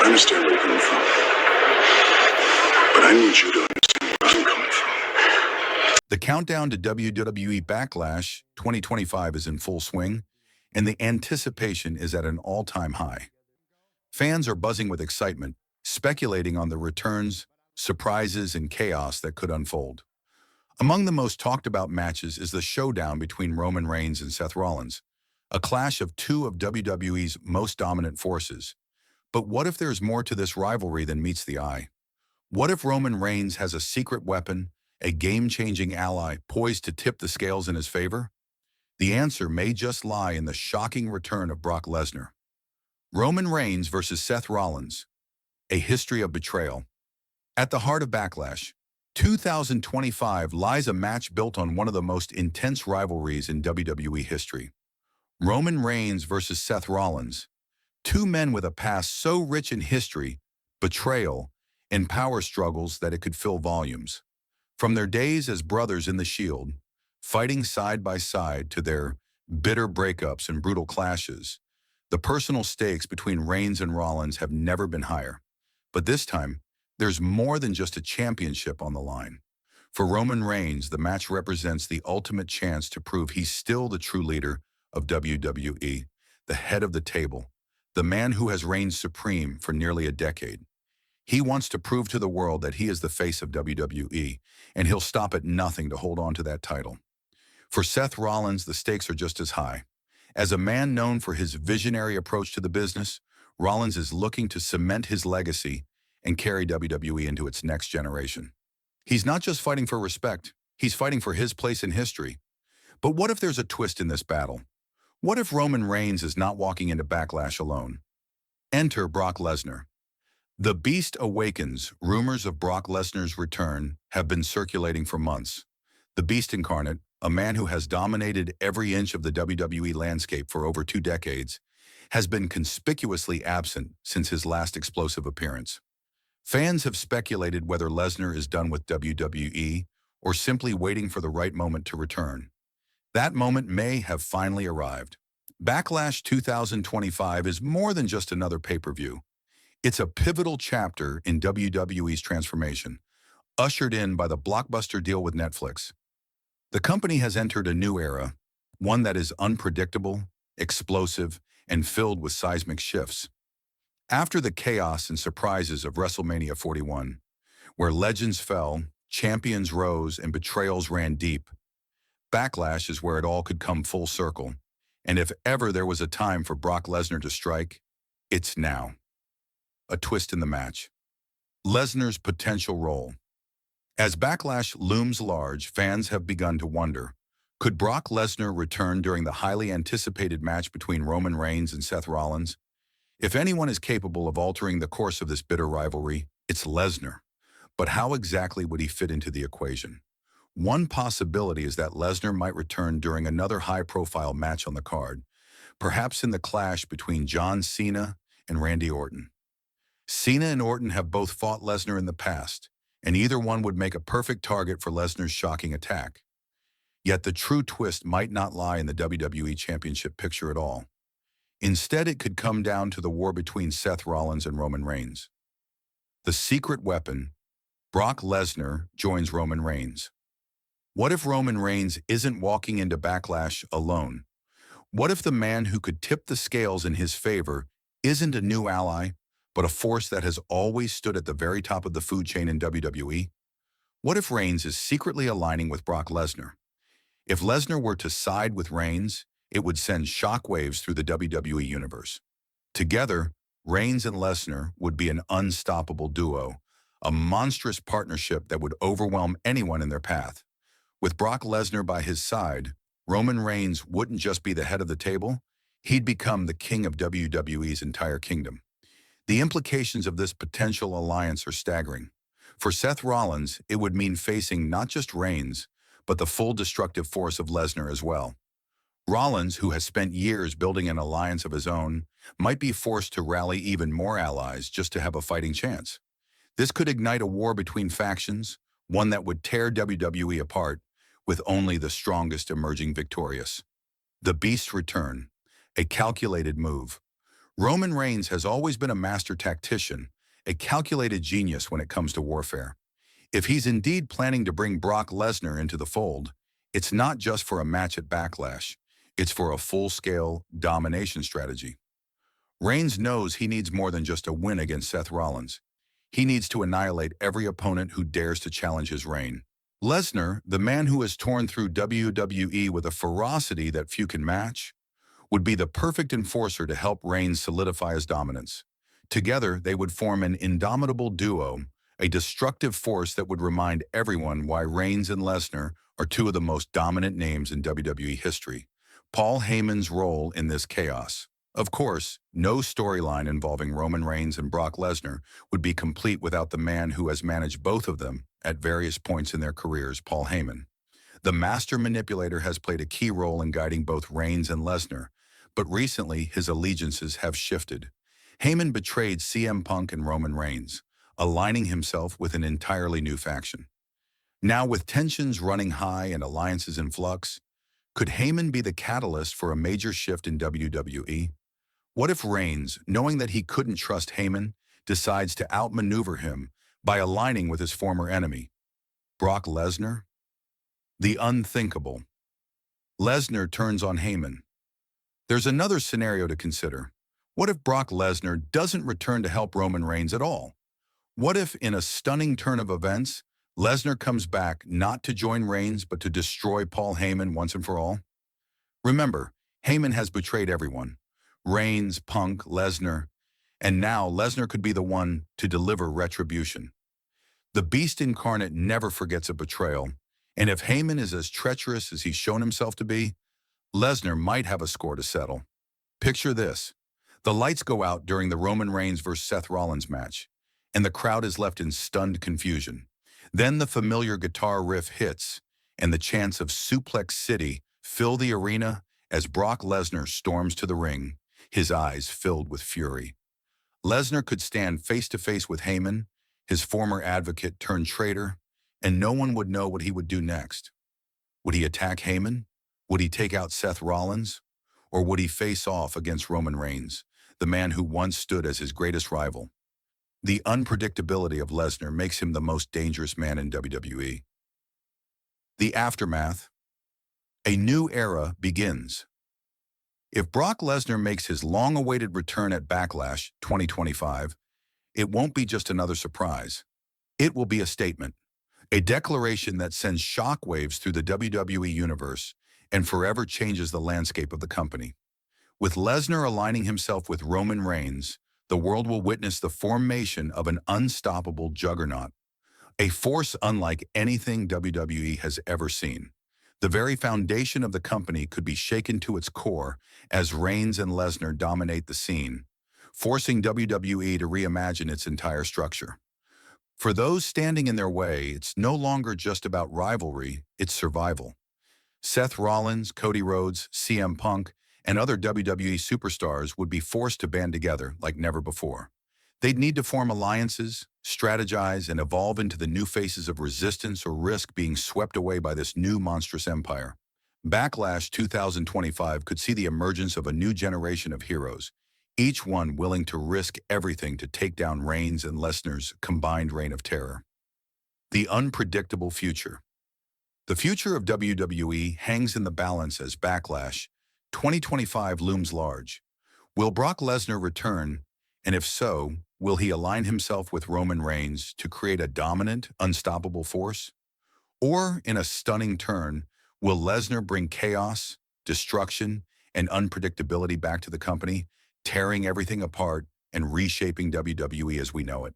I understand where you're coming from, but I need you to understand where I'm coming from. The countdown to WWE Backlash 2025 is in full swing, and the anticipation is at an all-time high. Fans are buzzing with excitement, speculating on the returns, surprises, and chaos that could unfold. Among the most talked about matches is the showdown between Roman Reigns and Seth Rollins, a clash of two of WWE's most dominant forces. But what if there's more to this rivalry than meets the eye? What if Roman Reigns has a secret weapon, a game-changing ally poised to tip the scales in his favor? The answer may just lie in the shocking return of Brock Lesnar. Roman Reigns versus Seth Rollins, a history of betrayal. At the heart of Backlash 2025 lies a match built on one of the most intense rivalries in WWE history. Roman Reigns versus Seth Rollins, two men with a past so rich in history, betrayal, and power struggles that it could fill volumes. From their days as brothers in the Shield, fighting side by side, to their bitter breakups and brutal clashes, the personal stakes between Reigns and Rollins have never been higher. But this time, there's more than just a championship on the line. For Roman Reigns, the match represents the ultimate chance to prove he's still the true leader of WWE, the head of the table, the man who has reigned supreme for nearly a decade. He wants to prove to the world that he is the face of WWE, and he'll stop at nothing to hold on to that title. For Seth Rollins, the stakes are just as high. As a man known for his visionary approach to the business, Rollins is looking to cement his legacy and carry WWE into its next generation. He's not just fighting for respect, he's fighting for his place in history. But what if there's a twist in this battle? What if Roman Reigns is not walking into Backlash alone? Enter Brock Lesnar. The Beast awakens. Rumors of Brock Lesnar's return have been circulating for months. The Beast incarnate, a man who has dominated every inch of the WWE landscape for over 2 decades, has been conspicuously absent since his last explosive appearance. Fans have speculated whether Lesnar is done with WWE or simply waiting for the right moment to return. That moment may have finally arrived. Backlash 2025 is more than just another pay-per-view. It's a pivotal chapter in WWE's transformation, ushered in by the blockbuster deal with Netflix. The company has entered a new era, one that is unpredictable, explosive, and filled with seismic shifts. After the chaos and surprises of WrestleMania 41, where legends fell, champions rose, and betrayals ran deep, Backlash is where it all could come full circle. And if ever there was a time for Brock Lesnar to strike, it's now. A twist in the match. Lesnar's potential role. As Backlash looms large, fans have begun to wonder, could Brock Lesnar return during the highly anticipated match between Roman Reigns and Seth Rollins? If anyone is capable of altering the course of this bitter rivalry, it's Lesnar. But how exactly would he fit into the equation? One possibility is that Lesnar might return during another high-profile match on the card, perhaps in the clash between John Cena and Randy Orton. Cena and Orton have both fought Lesnar in the past, and either one would make a perfect target for Lesnar's shocking attack. Yet the true twist might not lie in the WWE Championship picture at all. Instead, it could come down to the war between Seth Rollins and Roman Reigns. The secret weapon, Brock Lesnar joins Roman Reigns. What if Roman Reigns isn't walking into Backlash alone? What if the man who could tip the scales in his favor isn't a new ally, but a force that has always stood at the very top of the food chain in WWE? What if Reigns is secretly aligning with Brock Lesnar? If Lesnar were to side with Reigns, it would send shockwaves through the WWE universe. Together, Reigns and Lesnar would be an unstoppable duo, a monstrous partnership that would overwhelm anyone in their path. With Brock Lesnar by his side, Roman Reigns wouldn't just be the head of the table, he'd become the king of WWE's entire kingdom. The implications of this potential alliance are staggering. For Seth Rollins, it would mean facing not just Reigns, but the full destructive force of Lesnar as well. Rollins, who has spent years building an alliance of his own, might be forced to rally even more allies just to have a fighting chance. This could ignite a war between factions, one that would tear WWE apart, with only the strongest emerging victorious. The Beast's return, a calculated move. Roman Reigns has always been a master tactician, a calculated genius when it comes to warfare. If he's indeed planning to bring Brock Lesnar into the fold, it's not just for a match at Backlash. It's for a full-scale domination strategy. Reigns knows he needs more than just a win against Seth Rollins. He needs to annihilate every opponent who dares to challenge his reign. Lesnar, the man who has torn through WWE with a ferocity that few can match, would be the perfect enforcer to help Reigns solidify his dominance. Together, they would form an indomitable duo, a destructive force that would remind everyone why Reigns and Lesnar are two of the most dominant names in WWE history. Paul Heyman's role in this chaos. Of course, no storyline involving Roman Reigns and Brock Lesnar would be complete without the man who has managed both of them at various points in their careers, Paul Heyman. The master manipulator has played a key role in guiding both Reigns and Lesnar, but recently his allegiances have shifted. Heyman betrayed CM Punk and Roman Reigns, aligning himself with an entirely new faction. Now, with tensions running high and alliances in flux, could Heyman be the catalyst for a major shift in WWE? What if Reigns, knowing that he couldn't trust Heyman, decides to outmaneuver him by aligning with his former enemy, Brock Lesnar? The unthinkable. Lesnar turns on Heyman. There's another scenario to consider. What if Brock Lesnar doesn't return to help Roman Reigns at all? What if, in a stunning turn of events, Lesnar comes back not to join Reigns but to destroy Paul Heyman once and for all? Remember, Heyman has betrayed everyone. Reigns, Punk, Lesnar, and now Lesnar could be the one to deliver retribution. The beast incarnate never forgets a betrayal, and if Heyman is as treacherous as he's shown himself to be, Lesnar might have a score to settle. Picture this. The lights go out during the Roman Reigns vs. Seth Rollins match, and the crowd is left in stunned confusion. Then the familiar guitar riff hits, and the chants of Suplex City fill the arena as Brock Lesnar storms to the ring, his eyes filled with fury. Lesnar could stand face-to-face with Heyman, his former advocate turned traitor, and no one would know what he would do next. Would he attack Heyman? Would he take out Seth Rollins? Or would he face off against Roman Reigns, the man who once stood as his greatest rival? The unpredictability of Lesnar makes him the most dangerous man in WWE. The aftermath. A new era begins. If Brock Lesnar makes his long-awaited return at Backlash 2025, it won't be just another surprise. It will be a statement, a declaration that sends shockwaves through the WWE universe and forever changes the landscape of the company. With Lesnar aligning himself with Roman Reigns, the world will witness the formation of an unstoppable juggernaut, a force unlike anything WWE has ever seen. The very foundation of the company could be shaken to its core as Reigns and Lesnar dominate the scene, forcing WWE to reimagine its entire structure. For those standing in their way, it's no longer just about rivalry, it's survival. Seth Rollins, Cody Rhodes, CM Punk, and other WWE superstars would be forced to band together like never before. They'd need to form alliances, strategize, and evolve into the new faces of resistance or risk being swept away by this new monstrous empire. Backlash 2025 could see the emergence of a new generation of heroes, each one willing to risk everything to take down Reigns and Lesnar's combined reign of terror. The unpredictable future. The future of WWE hangs in the balance as Backlash 2025 looms large. Will Brock Lesnar return, and if so, will he align himself with Roman Reigns to create a dominant, unstoppable force? Or, in a stunning turn, will Lesnar bring chaos, destruction, and unpredictability back to the company, tearing everything apart and reshaping WWE as we know it?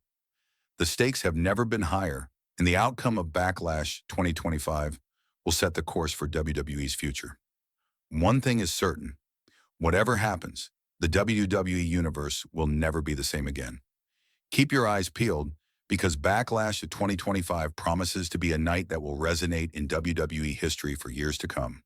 The stakes have never been higher, and the outcome of Backlash 2025 will set the course for WWE's future. One thing is certain, whatever happens, the WWE Universe will never be the same again. Keep your eyes peeled, because Backlash of 2025 promises to be a night that will resonate in WWE history for years to come.